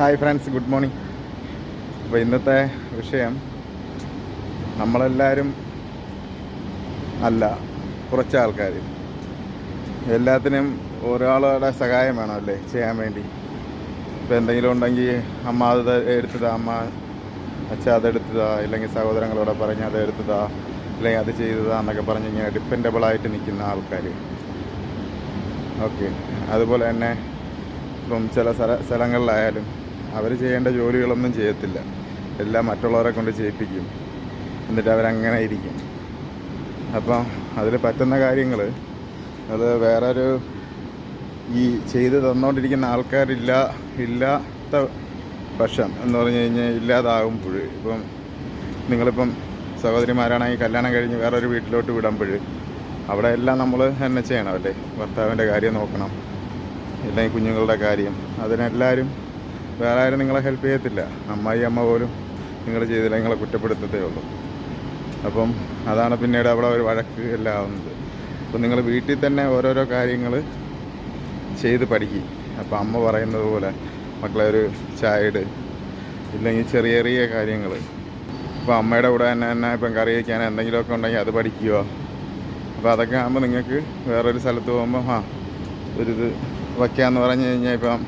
Hi friends, good morning. അപ്പോൾ ഇന്നത്തെ വിഷയം നമ്മളെല്ലാവരും അല്ല, കുറച്ച് ആൾക്കാർ എല്ലാത്തിനും ഒരാളുടെ സഹായം വേണമല്ലേ ചെയ്യാൻ വേണ്ടി. ഇപ്പോൾ എന്തെങ്കിലും ഉണ്ടെങ്കിൽ അമ്മ അത് എടുത്തതാ, അമ്മ അച്ഛ അതെടുത്തതാ, ഇല്ലെങ്കിൽ സഹോദരങ്ങളോടെ പറഞ്ഞ് അത് എടുത്തതാ, അല്ലെങ്കിൽ അത് ചെയ്തതാ എന്നൊക്കെ പറഞ്ഞ് ഇങ്ങനെ ഡിപ്പെൻഡബിളായിട്ട് നിൽക്കുന്ന ആൾക്കാർ. ഓക്കെ, അതുപോലെ തന്നെ ഇപ്പം ചില സ്ഥലങ്ങളിലായാലും അവർ ചെയ്യേണ്ട ജോലികളൊന്നും ചെയ്യത്തില്ല, എല്ലാം മറ്റുള്ളവരെ കൊണ്ട് ചെയ്യിപ്പിക്കും. എന്നിട്ട് അവരങ്ങനെ ഇരിക്കും. അപ്പം അതിൽ പറ്റുന്ന കാര്യങ്ങൾ അത് വേറൊരു ഈ ചെയ്ത് തന്നുകൊണ്ടിരിക്കുന്ന ഇല്ലാത്ത പക്ഷം എന്ന് പറഞ്ഞു കഴിഞ്ഞാൽ ഇല്ലാതാകുമ്പോൾ, ഇപ്പം നിങ്ങളിപ്പം സഹോദരിമാരാണെങ്കിൽ കല്യാണം കഴിഞ്ഞ് വേറൊരു വീട്ടിലോട്ട് വിടുമ്പോൾ അവിടെ എല്ലാം നമ്മൾ തന്നെ ചെയ്യണമല്ലേ. ഭർത്താവിൻ്റെ കാര്യം നോക്കണം, ഇല്ലെങ്കിൽ കുഞ്ഞുങ്ങളുടെ കാര്യം, അതിനെല്ലാവരും വേറെ ആരും നിങ്ങളെ ഹെൽപ്പ് ചെയ്യത്തില്ല. അമ്മ പോലും നിങ്ങൾ ചെയ്തില്ല, നിങ്ങളെ കുറ്റപ്പെടുത്തത്തേ ഉള്ളൂ. അപ്പം അതാണ് പിന്നീട് അവിടെ ഒരു വഴക്ക് എല്ലാം ആവുന്നത്. അപ്പം നിങ്ങൾ വീട്ടിൽ തന്നെ ഓരോരോ കാര്യങ്ങൾ ചെയ്ത് പഠിക്കും. അപ്പം അമ്മ പറയുന്നത് പോലെ മക്കളെ ഒരു ചായ ഇട്, ഇല്ലെങ്കിൽ ചെറിയ ചെറിയ കാര്യങ്ങൾ. ഇപ്പോൾ അമ്മയുടെ കൂടെ തന്നെ ഇപ്പം കറി വയ്ക്കാൻ എന്തെങ്കിലുമൊക്കെ ഉണ്ടെങ്കിൽ അത് പഠിക്കുക. അപ്പോൾ അതൊക്കെ ആകുമ്പോൾ നിങ്ങൾക്ക് വേറൊരു സ്ഥലത്ത് പോകുമ്പോൾ ഒരിത് വയ്ക്കാമെന്ന് പറഞ്ഞു കഴിഞ്ഞാൽ, ഇപ്പം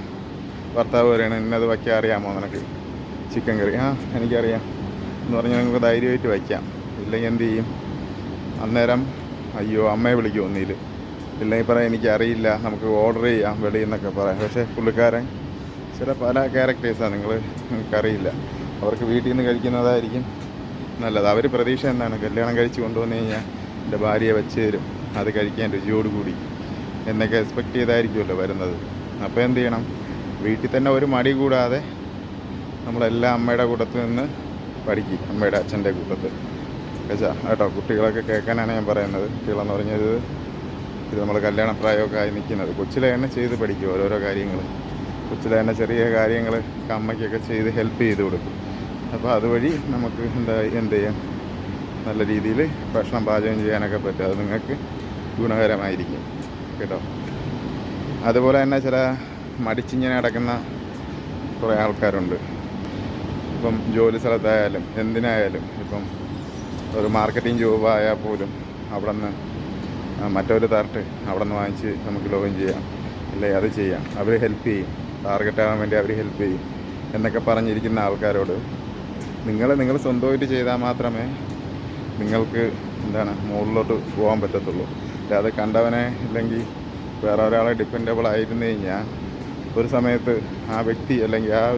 ഭർത്താവ് പറയുകയാണ് ഇന്നത് വയ്ക്കാൻ അറിയാമോ നിനക്ക്, ചിക്കൻ കറി, എനിക്കറിയാം എന്ന് പറഞ്ഞാൽ നിങ്ങൾക്ക് ധൈര്യമായിട്ട് വയ്ക്കാം. ഇല്ലെങ്കിൽ എന്ത് ചെയ്യും, അന്നേരം അയ്യോ അമ്മയെ വിളിക്കും ഒന്നിൽ, ഇല്ലെങ്കിൽ പറയാം എനിക്കറിയില്ല, നമുക്ക് ഓർഡർ ചെയ്യാം വെളിയിൽ നിന്നൊക്കെ പറയാം. പക്ഷേ പുള്ളിക്കാരൻ പല ക്യാരക്ടേഴ്സാണ്, നിങ്ങൾക്കറിയില്ല. അവർക്ക് വീട്ടിൽ നിന്ന് കഴിക്കുന്നതായിരിക്കും നല്ലത്. അവർ പ്രതീക്ഷ എന്താണ്, കല്യാണം കഴിച്ച് കൊണ്ടുവന്നു കഴിഞ്ഞാൽ എൻ്റെ ഭാര്യയെ വെച്ച് തരും, അത് കഴിക്കാൻ രുചിയോടുകൂടി എന്നൊക്കെ എക്സ്പെക്റ്റ് ചെയ്തായിരിക്കുമല്ലോ വരുന്നത്. അപ്പോൾ എന്ത് ചെയ്യണം, വീട്ടിൽ തന്നെ ഒരു മടി കൂടാതെ നമ്മളെല്ലാം അമ്മയുടെ കൂട്ടത്തിൽ നിന്ന് പഠിക്കും, അമ്മയുടെ അച്ഛൻ്റെ കൂട്ടത്തിൽ കേട്ടോ. കുട്ടികളൊക്കെ കേൾക്കാനാണ് ഞാൻ പറയുന്നത്. കുട്ടികളെന്ന് പറഞ്ഞത് ഇത് നമ്മൾ കല്യാണ പ്രായമൊക്കെ ആയി നിൽക്കുന്നത്, കൊച്ചിലെ തന്നെ ചെയ്ത് പഠിക്കും ഓരോരോ കാര്യങ്ങൾ. കൊച്ചിലെ തന്നെ ചെറിയ കാര്യങ്ങൾ അമ്മയ്ക്കൊക്കെ ചെയ്ത് ഹെൽപ്പ് ചെയ്ത് കൊടുക്കും. അപ്പോൾ അതുവഴി നമുക്ക് എന്ത് ചെയ്യാം, നല്ല രീതിയിൽ ഭക്ഷണം പാചകം ചെയ്യാനൊക്കെ പറ്റും. അത് നിങ്ങൾക്ക് ഗുണകരമായിരിക്കും കേട്ടോ. അതുപോലെ തന്നെ ചില മടിച്ചിങ്ങനെ നടക്കുന്ന കുറേ ആൾക്കാരുണ്ട്. ഇപ്പം ജോലി സ്ഥലത്തായാലും എന്തിനായാലും, ഇപ്പം ഒരു മാർക്കറ്റിംഗ് ജോബ് ആയാൽ പോലും അവിടെ നിന്ന് മറ്റൊരു തരട്ട് അവിടെ നിന്ന് വാങ്ങിച്ച് നമുക്ക് ലോഗിൻ ചെയ്യാം, അല്ലേ അത് ചെയ്യാം, അവർ ഹെൽപ്പ് ചെയ്യും, ടാർഗറ്റ് ആകാൻ വേണ്ടി അവർ ഹെൽപ്പ് ചെയ്യും എന്നൊക്കെ പറഞ്ഞിരിക്കുന്ന ആൾക്കാരോട് നിങ്ങൾ സ്വന്തമായിട്ട് ചെയ്താൽ മാത്രമേ നിങ്ങൾക്ക് മുകളിലോട്ട് പോകാൻ പറ്റത്തുള്ളൂ. അല്ലാതെ കണ്ടവനെ ഇല്ലെങ്കിൽ വേറെ ഒരാളെ ഡിപ്പെൻഡബിൾ ആയിരുന്നു കഴിഞ്ഞാൽ ഒരു സമയത്ത് ആ വ്യക്തി അല്ലെങ്കിൽ ആ